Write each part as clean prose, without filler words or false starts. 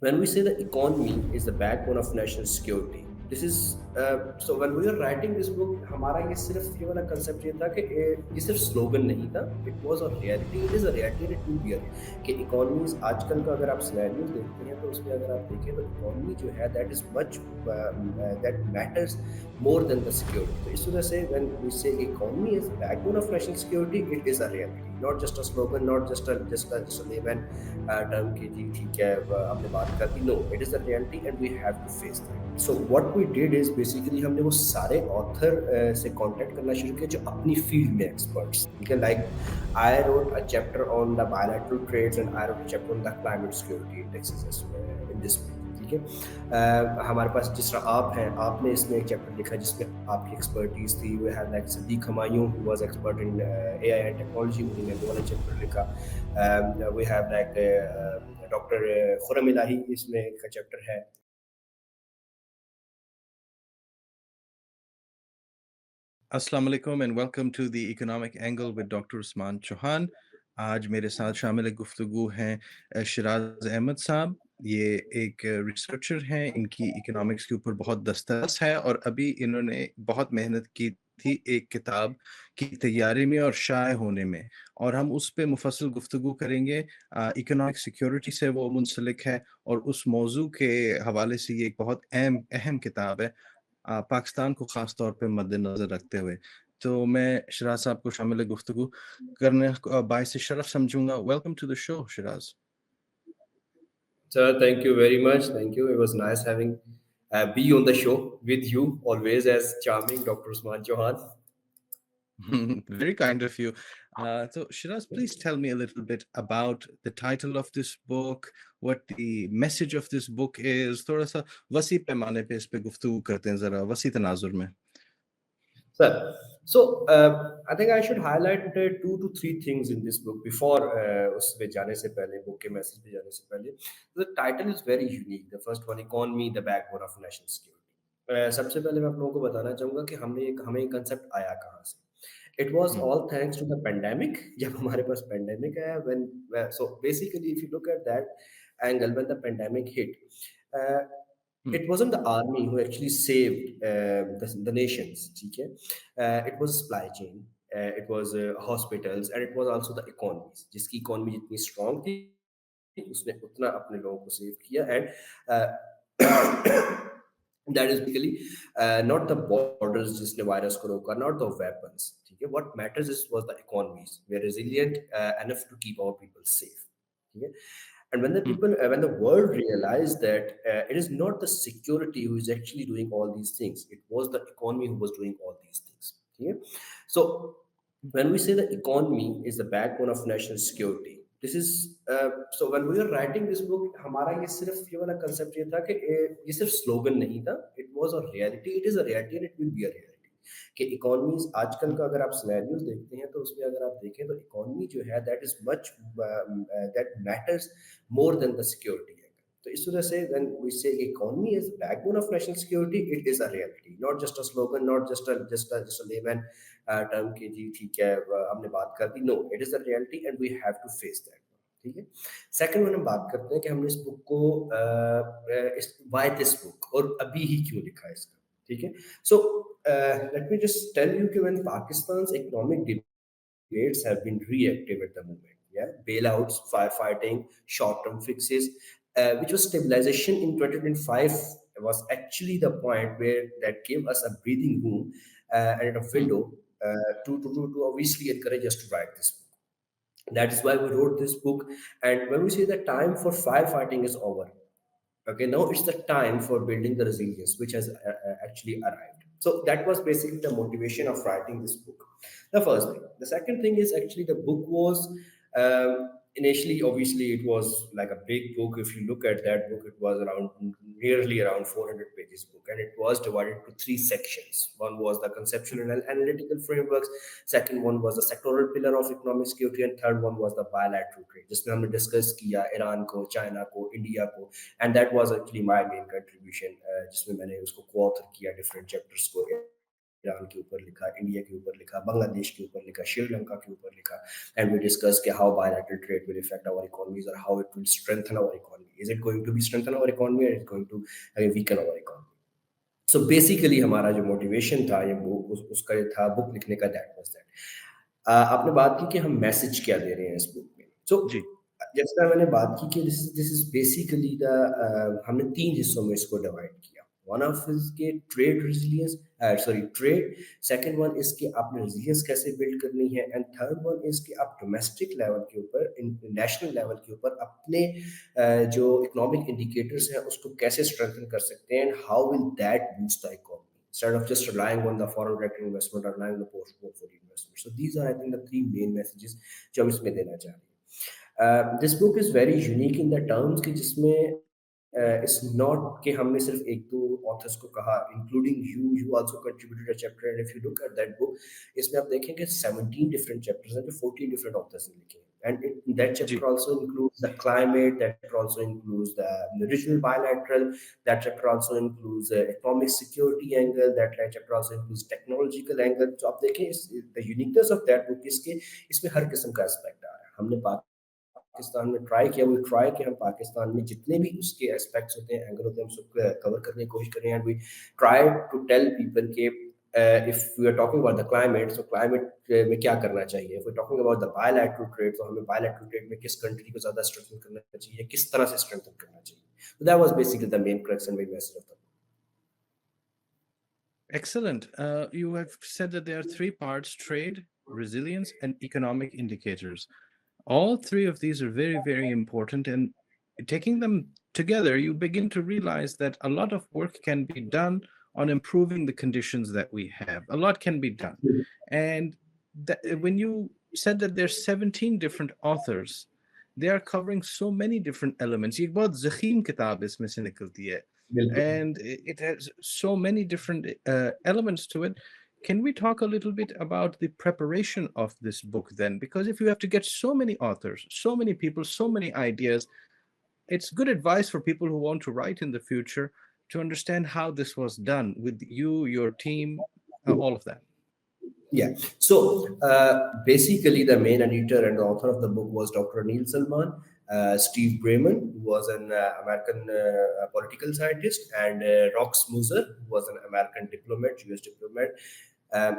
when we say the economy is the backbone of national security, this is so when we were writing this book, हमारा ये सिर्फ ये वाला concept ये था कि ये सिर्फ स्लोगन नहीं था, it was a reality, it is a reality and it will be a reality कि economies आजकल का अगर आप scenarios देखते हैं तो उसमें अगर आप देखें तो economy जो है that is much that matters more than the security. तो इस वजह से when we say economy is the backbone of national security, it is a reality, not just a slogan, not just a layman term कि जी ठीक है हमने बात कर दी. No, it is a reality and we have to face that. So what we did is basically हमने वो सारे ऑथर से कांटेक्ट करना शुरू किया जो अपनी फील्ड में एक्सपर्ट्स, ठीक है. Like I wrote a chapter on the bilateral trades and I wrote a chapter on the climate security indexes in this book. ठीक है. हमारे पास जिस तरह आप हैं, आपने इसमें एक चैप्टर लिखा जिसमें आपकी एक्सपर्टीज थी. We have like Sadiq Humayun who was expert in AI and technology, उन्होंने वो वाला चैप्टर लिखा. We have like doctor Khurram इलाही, इसमें का चैप्टर है. अस्सलाम वालेकुम and welcome to the Economic Angle with Dr. Usman Chohan. आज मेरे साथ शामिल गुफ्तगू हैं शराज अहमद साहब. ये एक रिसर्चर हैं, इनकी इकोनॉमिक्स के ऊपर बहुत दस्तरस है और अभी इन्होंने बहुत मेहनत की थी एक किताब की तैयारी में और शाये होने में, और हम उस पे मुफस्सल गुफ्तगू करेंगे. इकोनॉमिक सिक्योरिटी से वो मुंसलिक है और उस मौजू के हवाले से ये एक बहुत अहम किताब है पाकिस्तान को ख़ास तौर पे मद्देनज़र रखते हुए. तो मैं शराज साहब को शामिल गुफ्तगू करने को बाइस शरफ समझूंगा. Welcome to the show Shiraz. Sir, thank you very much. Thank you. It was nice having be on the show with you always as charming Dr. Usman Chohan. Very kind of you. So Shiraz, please tell me a little bit about the title of this book, what the message of this book is. थोड़ा सा वसी पैमाने पे इस पे गुफ्तगू करते हैं, ज़रा वसी तनाजुर में. Sir, so I think I should highlight 2 to 3 things in this book before उस पे जाने से पहले, book के message पे जाने से पहले. The title is very unique. The first one, economy, the backbone of national security. सबसे पहले मैं आप लोगों को बताना चाहूँगा कि हमें ये concept आया कहाँ से. It was Hmm. all thanks to the pandemic. जब हमारे पास pandemic आया, so basically if you look at that angle, when the pandemic hit, uh, Hmm. it wasn't the army who actually saved the nations. ठीक है. It was supply chain, it was hospitals, and it was also the economies. जिसकी economy जितनी strong थी उसने उतना अपने लोगों को save किया. And that is basically not the borders जिसने virus को रोका, not the weapons. ठीक है. What matters was the economies were resilient enough to keep our people safe. ठीक है. And when the Hmm. people, when the world realized that it is not the security who is actually doing all these things, it was the economy who was doing all these things. Okay? So when we say the economy is the backbone of national security, this is so when we were writing this book, हमारा ये सिर्फ ये वाला concept ये था कि ये सिर्फ slogan नहीं था, it was a reality, it is a reality and it will be a reality. कि इकोनॉमीज आजकल का अगर आप सिनेरियोज देखते हैं तो उसमें अगर आप देखें तो इकोनॉमी जो है that is much that matters more than the security. तो इस वजह से when we say economy is backbone of national security, it is a reality, not just a slogan, not just a layman term कि जी ठीक है हमने बात कर दी. No, it is a reality and we have to face that. ठीक है. सेकंड वन हम बात करते हैं कि हमने इस बुक को व्हाई दिस बुक और अभी ही क्यों लिखा है इसका. ठीक है. So let me just tell you that when Pakistan's economic debates have been reactive at the moment, yeah, bailouts, firefighting, short-term fixes, which was stabilization in 2025 was actually the point where that gave us a breathing room and a Hmm. window to obviously encourage us to write this book. That is why we wrote this book. And when we say the time for firefighting is over, okay, now it's the time for building the resilience, which has actually arrived. So that was basically the motivation of writing this book. The first thing. The second thing is actually the book was initially, obviously, it was like a big book. If you look at that book, it was around nearly around 400 pages book, and it was divided into 3 sections. One was the conceptual and analytical frameworks. Second one was the sectoral pillar of economic security, and third one was the bilateral trade. जिसमें हमने discuss किया Iran को, China को, India को, and that was actually my main contribution, जिसमें मैंने उसको co-author किया different chapters को. ईरान के ऊपर लिखा, इंडिया के ऊपर लिखा, बांग्लादेश के ऊपर लिखा, श्रीलंका के ऊपर लिखा, and we discussed कि how bilateral trade will affect our economies or how it will strengthen our economies. Is it going to be strengthen our economy, or is it going to weaken our economy? So basically हमारा जो motivation था ये वो उसका ये था book लिखने का, दैट वाज दैट। आपने बात की कि हम मैसेज क्या दे रहे हैं इस बुक में। सो जी, जैसा मैंने बात की कि दिस इज बेसिकली द हमने 3 हिस्सों में इसको डिवाइड किया। वन ऑफ इज के trade resilience, sorry trade, second one is कि आपने रेजिलियंस कैसे बिल्ड करनी है, एंड थर्ड वन इज कि आप डोमेस्टिक लेवल के ऊपर, नेशनल लेवल के ऊपर अपने जो इकोनॉमिक इंडिकेटर्स हैं उसको कैसे स्ट्रेंथन कर सकते हैं, and how will that boost the economy instead of just relying on the foreign direct investment or relying on the portfolio investment. So these are, I think, the 3 main messages जो हम इसमें देना चाह रहे हैं। This book is very unique in the terms कि जिसमें it's not कि हमने सिर्फ एक दो ऑथर्स को कहा, including you also contributed a chapter, and if you look at that book, इसमें आप देखेंगे 17 डिफरेंट चैप्टर्स हैं जो 14 डिफरेंट ऑथर्स ने लिखे हैं। And that chapter ji, also includes the climate, that chapter also includes the regional bilateral, that chapter also includes economic security angle, that chapter also includes technological angle. So आप देखें the uniqueness of that book is कि इसमें हर किस्म का aspect आ रहा है। हमने पाकिस्तान में ट्राई किया, वो ट्राई कि हम पाकिस्तान में जितने भी उसके एस्पेक्ट्स होते हैं, एंगल होते हैं, हम सबको कवर करने की कोशिश करें, and we try to tell people के if we are talking about the climate, so climate में क्या करना चाहिए, if we are talking about the bilateral trade, तो हमें बायलैटरल ट्रेड में किस कंट्री को ज्यादा स्ट्रेंथन करना चाहिए, किस तरह से स्ट्रेंथन करना चाहिए। So that was basically the main crux and main message of the book. excellent. You have said that there are three parts: trade, resilience, and economic indicators. All three of these are very, very important. And taking them together, you begin to realize that a lot of work can be done on improving the conditions that we have. A lot can be done. And that, when you said that there's 17 different authors, they are covering so many different elements. ये एक बहुत ज़ख़ीम किताब इसमें से निकलती है. बिल्कुल। And it has so many different elements to it. Can we talk a little bit about the preparation of this book then? Because if you have to get so many authors, so many people, so many ideas, it's good advice for people who want to write in the future to understand how this was done with you, your team, all of that. Yeah. So basically, the main editor and the author of the book was Dr. Neil Salman, Steve Bremen, who was an American political scientist, and Rox Muser, who was an American diplomat, US diplomat.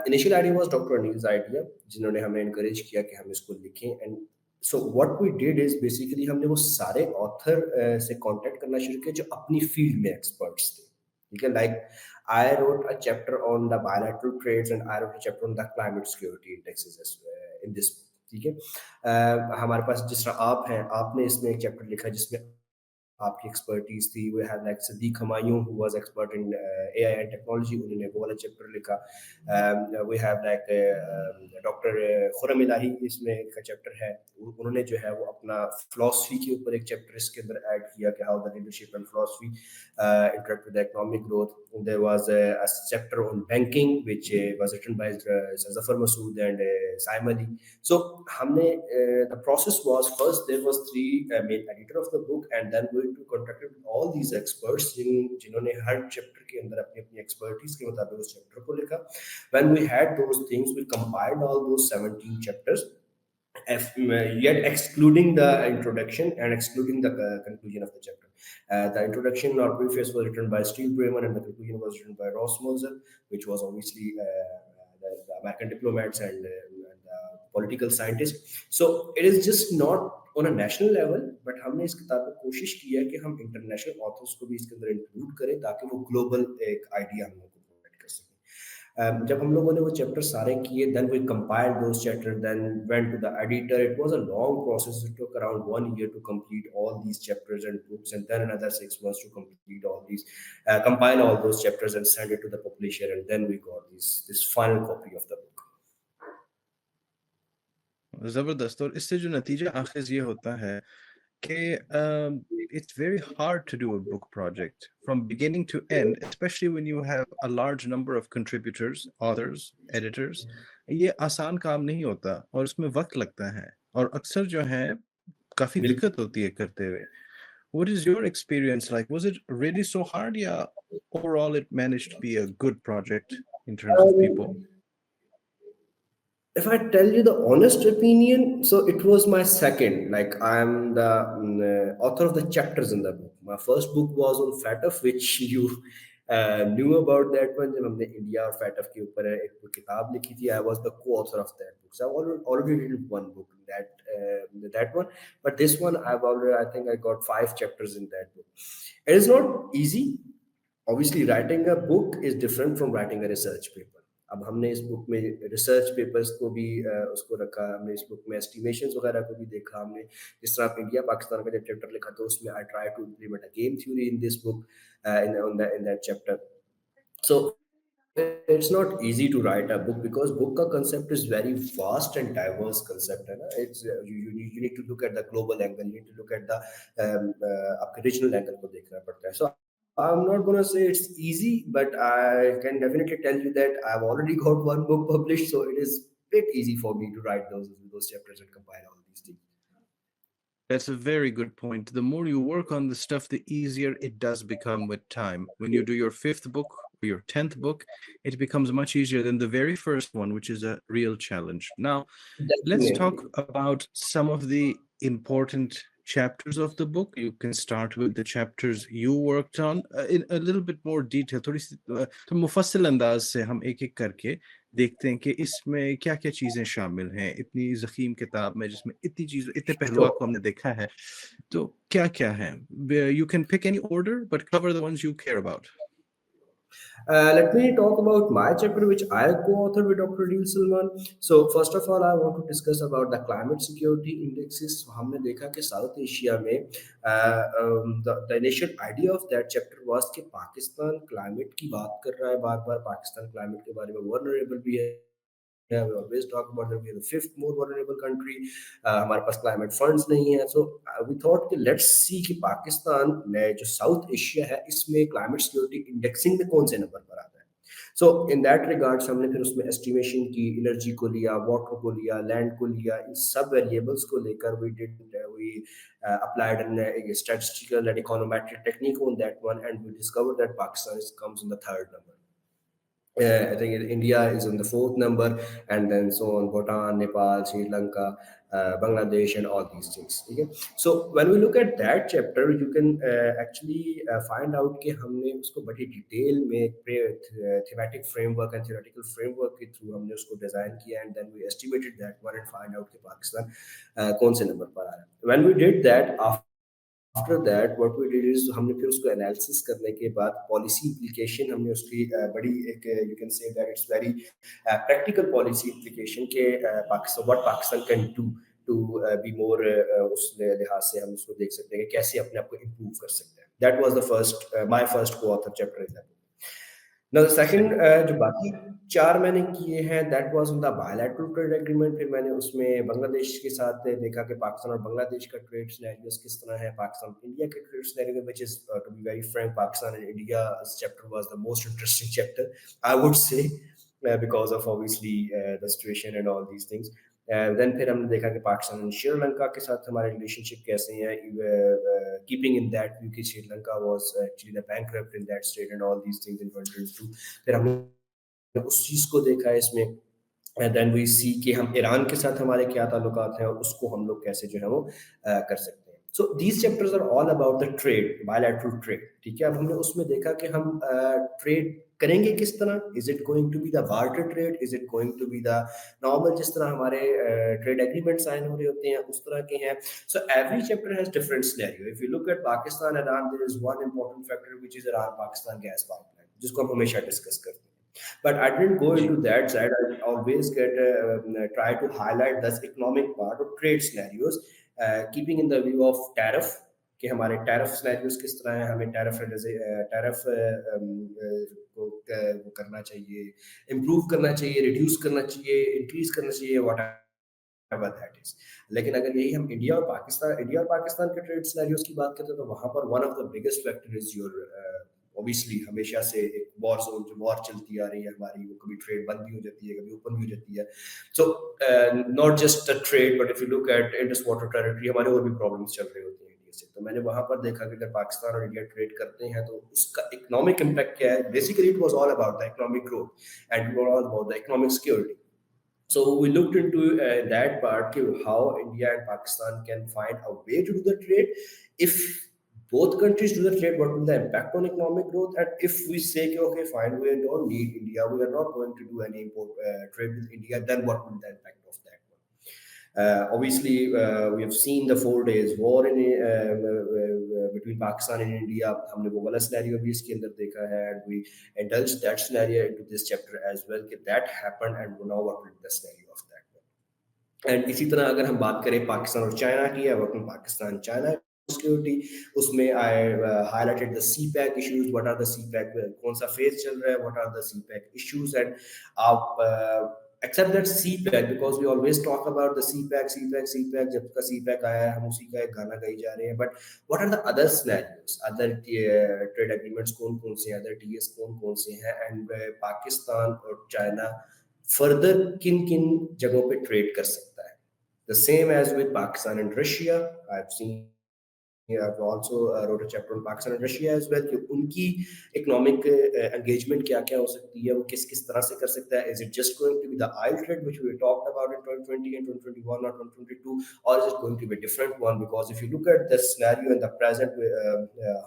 Initial idea was Dr. Neil's idea, जिन्होंने हमें encourage किया कि हम इसको लिखें, and so what we did is basically हमने वो सारे author से contact करना शुरू किया जो अपनी field में experts थे। ठीक है, like I wrote a chapter on the bilateral trades, and I wrote a chapter on the climate security indexes in this book. ठीक है, हमारे पास जिस तरह आप हैं, आपने इसमें एक चैप्टर लिखा जिसमें आपकी एक्सपर्टीज थी। We have like Siddiq Humayun who was expert in AI and technology, उन्होंने वो वाला चैप्टर लिखा। We have like doctor Khurram इलाही, इसमें का चैप्टर है, उन्होंने जो है वो अपना फिलॉसफी के ऊपर एक चैप्टर इसके अंदर ऐड किया कि how the leadership and philosophy interact with the economic growth. There was a chapter on banking which was written by Zafar Masood and Saim Ali. So हमने the process was, first there was 3 main editor of the book, and then we contracted with all these experts जिन्होंने हर chapter के अंदर अपनी अपनी expertise के मुताबिक उस chapter को लिखा. When we had those things, we compiled all those 17 chapters, yet excluding the introduction and excluding the conclusion of the chapter. The introduction or preface was written by Steve Bremen, and the conclusion was written by Ross Moser, which was obviously the American diplomats and political scientists. So it is just not on a national level, but हमने इस किताब में कोशिश की है कि हम international authors को भी इसके अंदर इंक्लूड करें ताकि वो ग्लोबल एक आइडिया हम लोगों को प्रोवाइड कर सकें। जब हम लोगों ने वो चैप्टर सारे किए, then we compiled those chapters, then went to the editor. It was a long process. It took around 1 year to complete all these chapters and books, and then another 6 months to complete all these, compile all those chapters and send it to the publisher, and then we got this final copy of the book. ज़बरदस्त। और इससे जो नतीजा आखिर ये होता है कि it's very hard to do a book project from beginning to end, especially when you have a large number of contributors, authors, editors. ये आसान काम नहीं होता और इसमें वक्त लगता है और अक्सर जो है काफ़ी दिक्कत होती है करते हुए. What is your experience like? Was it really so hard? Yeah, overall it managed to be a good project in terms of people. If I tell you the honest opinion, so it was my second. Like I am the author of the chapters in the book. My first book was on FATF, which you knew about that one. जब हमने India और FATF के ऊपर एक किताब लिखी थी, I was the co-author of that book. So I already written one book, that one. But this one, I think I got 5 chapters in that book. It is not easy. Obviously writing a book is different from writing a research paper. अब हमने इस book में research papers को भी उसको रखा, हमने इस बुक में एस्टिमेशंस वगैरह को भी देखा हमने। जिस तरह आप इंडिया पाकिस्तान का जब चैप्टर लिखा तो उसमें I try to implement a game theory in this book, in that chapter. So it's not easy to write a book because book का concept is very vast and diverse concept है ना. It's you need to look at the global angle, you need to look at the आपके regional angle को देखना पड़ता है. So I'm not gonna say it's easy, but I can definitely tell you that I've already got one book published, so it is bit easy for me to write those chapters and compile all these things. That's a very good point. The more you work on the stuff, the easier it does become with time. When you do your fifth book or your 10th book, it becomes much easier than the very first one, which is a real challenge. Now, let's Definitely. talk about some of the important chapters of the book. You can start with the chapters you worked on in a little bit more detail. थोड़ी सी तो मुफस्सिल अंदाज से हम एक एक करके देखते हैं कि इसमें क्या-क्या चीज़ें शामिल हैं। इतनी ज़ख़ीम किताब में जिसमें इतनी चीज़ इतने पहलुओं Sure. को हमने देखा है, तो क्या-क्या है? You can pick any order, but cover the ones you care about. Let me talk about my chapter, which I co-authored with Dr. Adil Salman. So first of all, I want to discuss about the climate security indexes. So हमने देखा कि south Asia में the initial idea of that chapter was कि Pakistan climate की बात कर रहा है बार बार, पाकिस्तान क्लाइमेट के बारे में vulnerable भी है. We always talk about that we are the fifth more vulnerable country. हमारे पास climate funds नहीं है. So we thought कि let's see कि पाकिस्तान ने जो साउथ एशिया है इसमें क्लाइमेट सिक्योरिटी इंडेक्सिंग में कौन से नंबर पर आता है. सो इन दैट रिगार्ड्स हमने फिर उसमें एस्टिमेशन की, एनर्जी को लिया, वाटर को लिया, लैंड को लिया, इन सब वेरिएबल्स को लेकर we applied a statistical and econometric technique on that one, and we discovered that Pakistan comes in the third number. I think India is on the fourth number, and then so on Bhutan, Nepal, Sri Lanka, Bangladesh, and all these things. Okay? So when we look at that chapter, you can actually find out कि हमने उसको बड़ी detail में thematic framework and theoretical framework के through हमने उसको design किया, and then we estimated that one and find out कि पाकिस्तान कौन से नंबर पर आ रहा है. When we did that, after that what we did is हमने फिर उसको एनालिसिस करने के बाद पॉलिसी इम्प्लीकेशन हमने उसकी बड़ी एक you can say that it's very practical policy implication के Pakistan what Pakistan can do to be more उस लिहाज से हम उसको देख सकते हैं कि कैसे अपने आप को इम्प्रूव कर सकते हैं. That was the first my first co-author chapter in that. Now the second जो बाकी 4 मैंने किए हैं that was on the bilateral trade agreement. फिर मैंने उसमें बांग्लादेश के साथ देखा कि पाकिस्तान और बांग्लादेश का ट्रेड सिनेरियोस किस तरह है, पाकिस्तान इंडिया के trade scenario which is to be very frank Pakistan and India chapter was the most interesting chapter I would say because of obviously the situation and all these things. Then फिर हमने देखा कि पाकिस्तान और श्रीलंका के साथ हमारे रिलेशनशिप कैसे हैं, कीपिंग इन दैट व्यू कि Sri Lanka was actually the bankrupt in that state and all these things in 2022. फिर हमने उस चीज़ को देखा है इसमें. एंड देन वी सी कि हम ईरान के साथ हमारे क्या ताल्लुकात हैं और उसको हम लोग कैसे जो है वो कर सकते हैं. So these chapters are all about the trade, bilateral trade. ठीक है, अब हमने उसमें देखा कि हम ट्रेड करेंगे किस तरह. Is it going to be the barter trade, is it going to be the normal जिस तरह हमारे ट्रेड एग्रीमेंट साइन हो रहे होते हैं उस तरह के हैं. So every chapter has different scenario. If you look at Pakistan Iran, there is one important factor which is Iran Pakistan gas pipeline, जिसको हम हमेशा डिस्कस करते हैं. But I didn't go ji. into that side. I always try to highlight this economic part of trade scenarios, keeping in the view of tariff कि हमारे tariff scenarios किस तरह हैं, हमें टैरिफ को वो करना चाहिए, इम्प्रूव करना चाहिए, रिड्यूस करना चाहिए, इंक्रीज करना चाहिए, वॉट एवर दैट इज. लेकिन अगर यही हम इंडिया और पाकिस्तान के ट्रेड सिनेरियोस की बात करते हैं तो वहां पर one of the biggest factor is your obviously हमेशा से एक वॉर जोन जो वॉर चलती आ रही है हमारी, वो कभी ट्रेड बंद भी हो जाती है, कभी ओपन भी हो जाती है. So not just the trade but if you look eight Indus water territory, हमारे और भी प्रॉब्लम्स चल रहे होते हैं इंडिया से. तो मैंने वहां पर देखा कि अगर पाकिस्तान और इंडिया ट्रेड करते हैं तो उसका इकोनॉमिक इम्पैक्ट क्या है. Basically it was all about the economic growth and all about the economic security. So we looked into that part, how India and Pakistan can find a way to do the trade. If both countries do the trade, what will the impact on economic growth? And if we say, okay, fine, we don't need India, we are not going to do any import trade with India, then what will the impact of that one? Obviously, we have seen the 4 days war in between Pakistan and India. हमने वो वाला scenario भी इसके अंदर देखा है, and we indulged that scenario into this chapter as well. कि that happened, and now what will be the scenario of that one? And इसी तरह अगर हम बात करें पाकिस्तान और चाइना की, वर्किंग पाकिस्तान चाइना सिक्योरिटी, उसमें I highlighted the CPEC issues, what are the CPEC, कौन सा फेज चल रहा है, what are the CPEC issues, and आप accept that CPEC, because we always talk about the CPEC, CPEC, CPEC, जब का सी pack आया है हम उसी का एक गाना गाई जा रहे हैं, but what are the other scenarios, other trade agreements कौन कौन से हैं, अदर टीएस कौन कौन से हैं, एंड पाकिस्तान और चाइना फर्दर किन किन जगहों पे ट्रेड कर सकता है. The same as with Pakistan and Russia. I've also wrote a chapter on Pakistan and Russia as well कि उनकी इकोनॉमिक एंगेजमेंट क्या क्या हो सकती है, वो किस किस तरह से कर सकता है. Is it just going to be the oil trade which we talked about in 2020 and 2021 or 2022, or is it going to be a different one? Because if you look at the scenario in the present,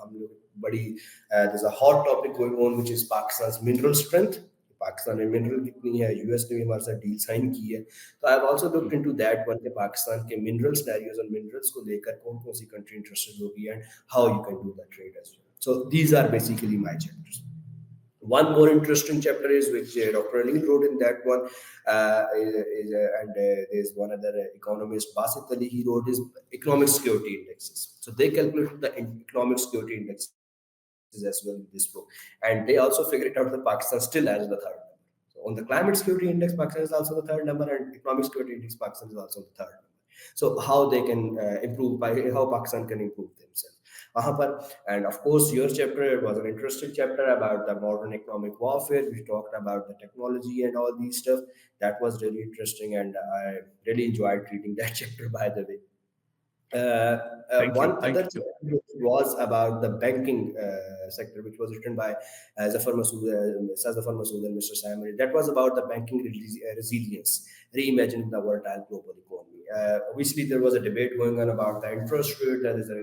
हम लोग बड़ी there's a hot topic going on which is Pakistan's mineral strength. Pakistan में mineral कितनी है, US ने भी हमारे साथ डील साइन की है. तो I have also looked into that one के पाकिस्तान के मिनरल सिनेरियोज और मिनरल्स को लेकर कौन कौन सी कंट्री इंटरेस्टेड होगी, and how you can do the trade as well. So these are basically my chapters. One more interesting chapter is which Dr. Ali wrote in that one, and there's one other economist, Basit Ali, he wrote his economic security indexes. So they calculated the economic security indexes as well in this book, and they also figured it out that Pakistan still has the third number. So on the climate security index, Pakistan is also the third number, and economic security index, Pakistan is also the third number. So how they can improve, by how Pakistan can improve themselves. And of course, your chapter was an interesting chapter about the modern economic warfare. We talked about the technology and all these stuff. That was really interesting, and I really enjoyed reading that chapter, by the way. Thank One you. other Thank you. chapter was about the banking sector, which was written by Zafar Masood and Mr. Simon. That was about the banking resilience, reimagining the volatile global economy. Obviously, there was a debate going on about the interest rate. There is a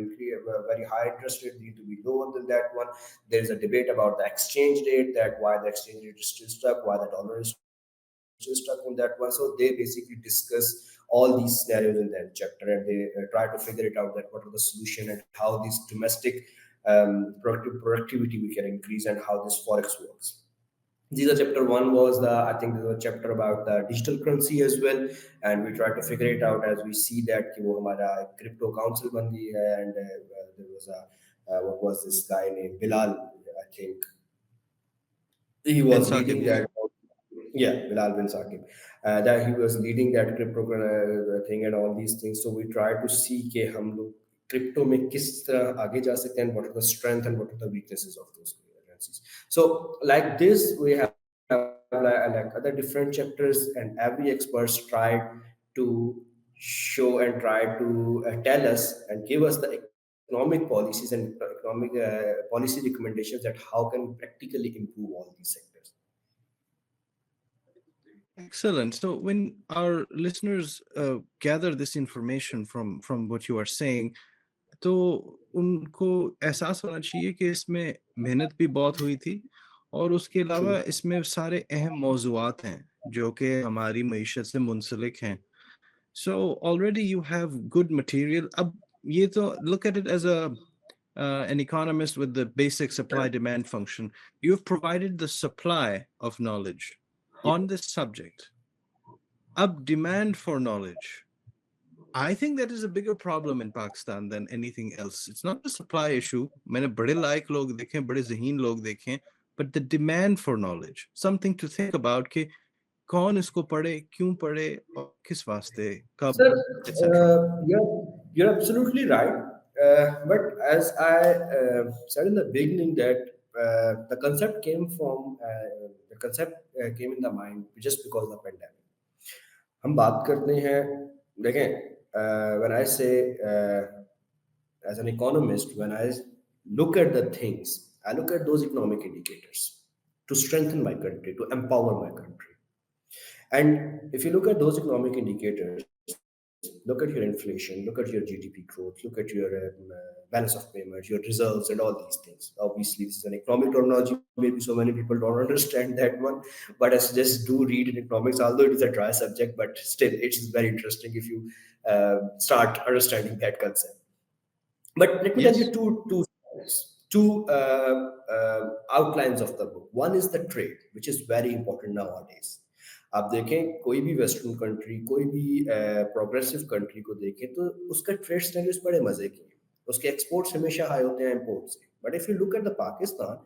very high interest rate need to be lower than that one. There is a debate about the exchange rate, that why the exchange rate is still stuck, why the dollar is still stuck on that one. So they basically discuss all these scenarios in that chapter, and they try to figure it out, that what are the solution and how these domestic productivity we can increase, and how this forex works. These are chapter one was the, I think there was a chapter about the digital currency as well, and we try to figure it out as we see that कि वो हमारा crypto council बन गई है, and there was a what was this guy named Bilal, I think he Ben was Saqib, leading yeah. that. Yeah, Bilal bin Saqib, that he was leading that crypto thing and all these things. So we try to see कि हम लोग crypto में किस तरह आगे जा सकते हैं, and what are the strength and what are the weaknesses of those currencies. So like this we have like other different chapters, and every expert tried to show and try to tell us and give us the economic policies and economic policy recommendations, that how can we practically improve all these sectors. Excellent. So when our listeners gather this information from what you are saying, तो उनको एहसास होना चाहिए कि इसमें मेहनत भी बहुत हुई थी, और उसके अलावा True. इसमें सारे अहम मौज़ूआत हैं जो कि हमारी मईशत से मुंसलिक हैं. So already you have good material. अब ये तो, look at it as an economist with the basic supply demand function. You've provided the supply of knowledge on this subject. Ab demand for knowledge. I think that is a bigger problem in Pakistan than anything else. It's not the supply issue. मैंने बड़े लायक लोग देखे, बड़े ज़हीन लोग देखे, but the demand for knowledge, something to think about कि कौन इसको पढ़े, क्यों पढ़े, और किस वास्ते, कब, Sir, etc. you're absolutely right. But as I said in the beginning, that the concept came in the mind just because of the pandemic. हम बात करते हैं, देखें, when I say as an economist, when I look at the things, I look at those economic indicators to strengthen my country, to empower my country. And if you look at those economic indicators, look at your inflation, look at your GDP growth, look at your balance of payments, your reserves, and all these things. Obviously, this is an economic terminology. Maybe so many people don't understand that one, but I just do read in economics, although it is a dry subject, but still, it's very interesting if you start understanding that concept. But let me tell you Yes. two outlines of the book. One is the trade, which is very important nowadays. आप देखें कोई भी western country, कोई भी progressive country को देखें तो उसका ट्रेड स्टैंडर्ड्स बड़े मजे के हैं. उसके एक्सपोर्ट्स हमेशा हाई होते हैं इम्पोर्ट से. But if you look at the Pakistan,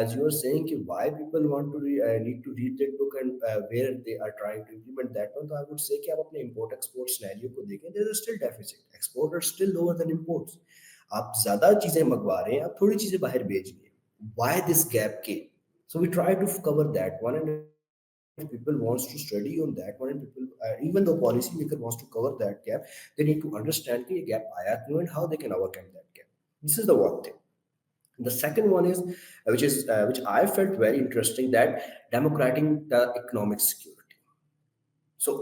as you are saying कि why people want to need to read that book and where they are trying to implement that one, तो I would से कि आप अपने import export scenario को देखें, there is still deficit. Export are still lower than imports. आप ज्यादा चीजें मंगवा रहे हैं, आप थोड़ी चीजें बाहर भेज रहे हैं. व्हाई दिस गैप के? So we try to cover that one, and if people wants to study on that one, and people even though policymaker wants to cover that gap, they need to understand कि ये gap आया क्यों and how they can overcome that gap. This is the one thing. The second one is which I felt very interesting, that democratic the economic security. So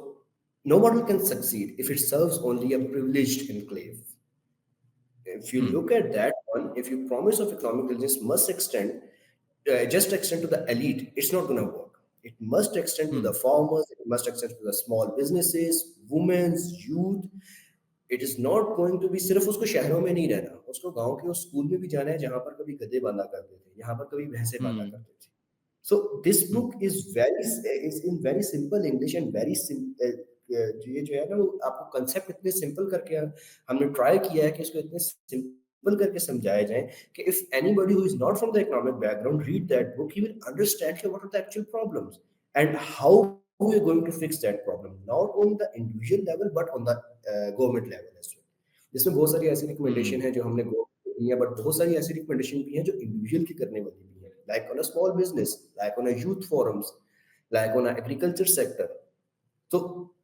no model can succeed if it serves only a privileged enclave. If you Hmm. look at that one, if you promise of economic resilience must extend, just extend to the elite, it's not going to work. It must extend to Hmm. the farmers, it must extend to the small businesses, women's, youth. It is not going to be सिर्फ उसको शहरों में नहीं रहना, उसको गांव के उस स्कूल में भी जाना है जहां पर कभी गधे बांधा करते थे, यहाँ पर कभी भैंसे बांधा Hmm. करते थे. So this Hmm. book is in very simple English and very simple. ये जो है ना वो आपको कंसेप्ट इतने सिंपल करके हमने ट्राई किया है कि इसको इतने सिंपल करके समझाया जाए कि if anybody who is not from the economic background read that book, he will understand कि what are the actual problems and how we are going to fix that problem, not on the individual level but on the government level as well. जिसमें बहुत सारी ऐसी Hmm. Recommendation है जो हमने government को दी है, बट बहुत सारी ऐसी रिकमेंडेशन भी हैं जो इंडिविजुअल की करने वाली भी है, like on a small business, like on a youth forums, like on a agriculture sector. तो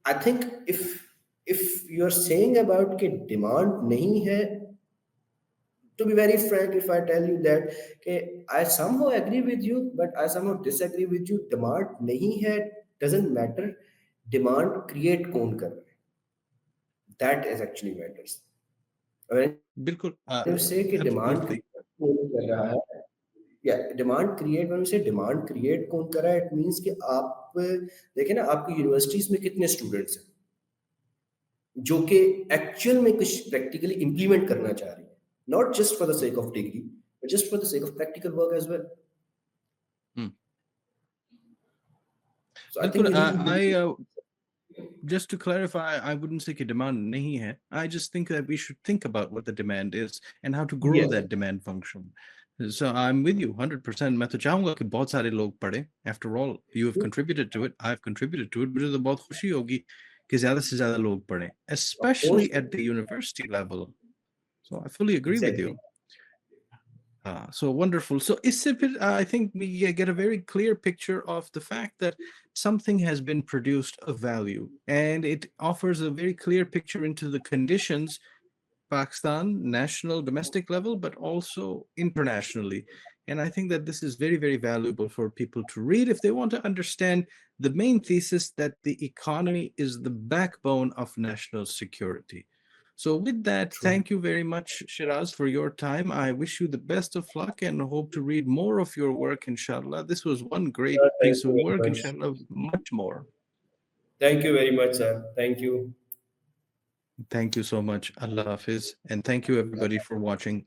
I think if you are saying about कि डिमांड नहीं है, to be very frank, if I tell you that okay, I somehow agree with you, but I somehow disagree with you. Demand नहीं है doesn't matter. Demand create कौन कर रहा है? That is actually matters. When you say कि बिल्कुल, demand create कौन absolutely. कर रहा है, या demand create, when we say demand create कौन कर रहा है, इट मीन्स कि आप देखें ना आपकी यूनिवर्सिटीज में कितने स्टूडेंट्स हैं जो कि एक्चुअल में कुछ प्रैक्टिकली इंप्लीमेंट करना चाह रही है, not just for the sake of degree, but just for the sake of practical work as well. Hmm. So I think बिल्कुल, we need to I just to clarify, I wouldn't say कि demand nahi hai. I just think that we should think about what the demand is and how to grow yes, that demand function. So I'm with you 100%. मैं तो चाहूंगा कि बहुत सारे लोग पढ़ें. After all, you have contributed to it. I've contributed to it. मुझे तो बहुत खुशी होगी कि ज़्यादा से ज़्यादा लोग पढ़ें, of course, especially at the university level. So I fully agree with exactly. you. So wonderful. So I think we get a very clear picture of the fact that something has been produced of value, and it offers a very clear picture into the conditions Pakistan, national, domestic level, but also internationally. And I think that this is very, very valuable for people to read if they want to understand the main thesis that the economy is the backbone of national security. So, with that, True. thank you very much, Shiraz, for your time. I wish you the best of luck and hope to read more of your work, inshallah. This was one great Thank piece of you work, very much. inshallah, much more. Thank you very much, sir. Thank you. Thank you so much. Allah Hafiz. And thank you, everybody, for watching.